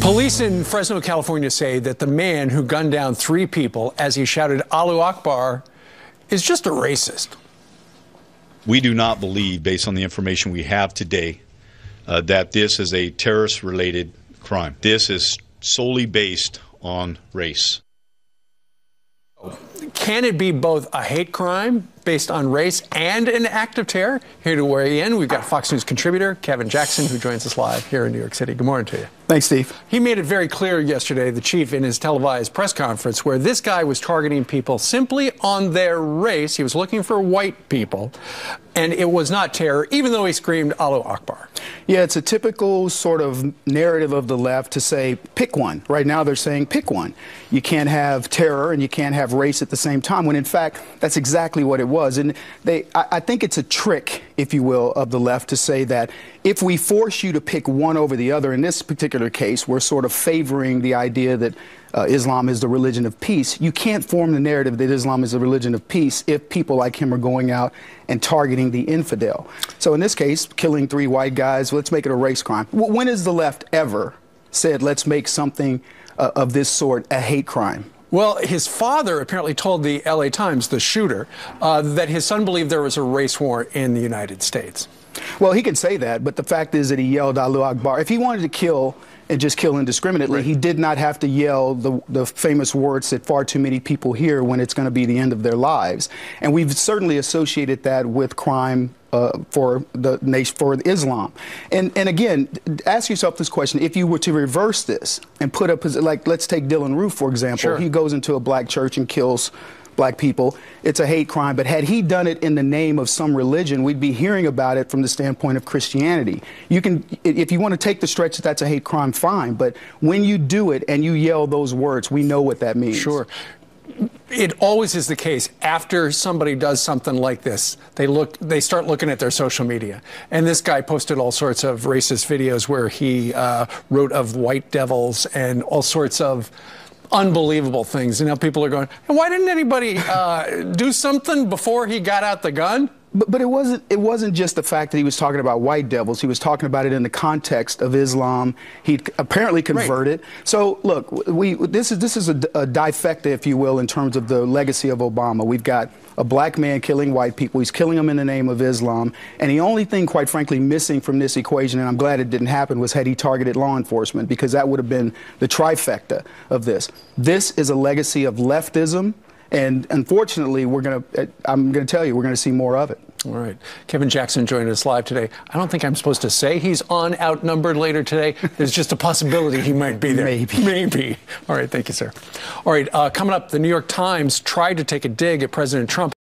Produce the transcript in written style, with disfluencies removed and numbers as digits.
Police in Fresno, California say that the man who gunned down 3 people as he shouted Allahu Akbar is just a racist. We do not believe, based on the information we have today, that this is a terrorist-related crime. This is solely based on race. Can it be both a hate crime based on race and an act of terror? Here to weigh in, we've got Fox News contributor Kevin Jackson, who joins us live here in New York City. Good morning to you. Thanks, Steve. He made it very clear yesterday, the chief, in his televised press conference, where this guy was targeting people simply on their race. He was looking for white people, and it was not terror, even though he screamed Allahu Akbar. Yeah, it's a typical sort of narrative of the left to say, pick one. Right now they're saying, pick one. You can't have terror and you can't have race at the same time, when in fact, that's exactly what it was. And I think it's a trick, if you will, of the left to say that if we force you to pick one over the other, in this particular case, we're sort of favoring the idea that Islam is the religion of peace. You can't form the narrative that Islam is the religion of peace if people like him are going out and targeting the infidel. So in this case, killing 3 white guys, let's make it a race crime. When has the left ever said, let's make something of this sort a hate crime? Well, his father apparently told the LA Times, the shooter, that his son believed there was a race war in the United States. Well, he can say that, but the fact is that he yelled Allahu Akbar. If he wanted to kill and just kill indiscriminately, right, he did not have to yell the famous words that far too many people hear when it's going to be the end of their lives. And we've certainly associated that with crime for the nation, for Islam. And again, ask yourself this question: if you were to reverse this and put up, like, let's take Dylan Roof, for example. Sure. He goes into a black church and kills black people. It's a hate crime. But had he done it in the name of some religion, we'd be hearing about it from the standpoint of Christianity. You can, if you want to take the stretch that that's a hate crime, fine. But when you do it and you yell those words, we know what that means. Sure. It always is the case. After somebody does something like this, they start looking at their social media. And this guy posted all sorts of racist videos where he wrote of white devils and all sorts of unbelievable things. And now people are going, why didn't anybody do something before he got out the gun? But it wasn't just the fact that he was talking about white devils. He was talking about it in the context of Islam. He apparently converted. Right. So look, this is a difecta, if you will, in terms of the legacy of Obama. We've got a black man killing white people. He's killing them in the name of Islam. And the only thing, quite frankly, missing from this equation, and I'm glad it didn't happen, was had he targeted law enforcement, because that would have been the trifecta of this. This is a legacy of leftism. And unfortunately, I'm going to tell you, we're going to see more of it. All right. Kevin Jackson joined us live today. I don't think I'm supposed to say he's on Outnumbered later today. There's just a possibility he might be there. Maybe. All right. Thank you, sir. All right. Coming up, the New York Times tried to take a dig at President Trump.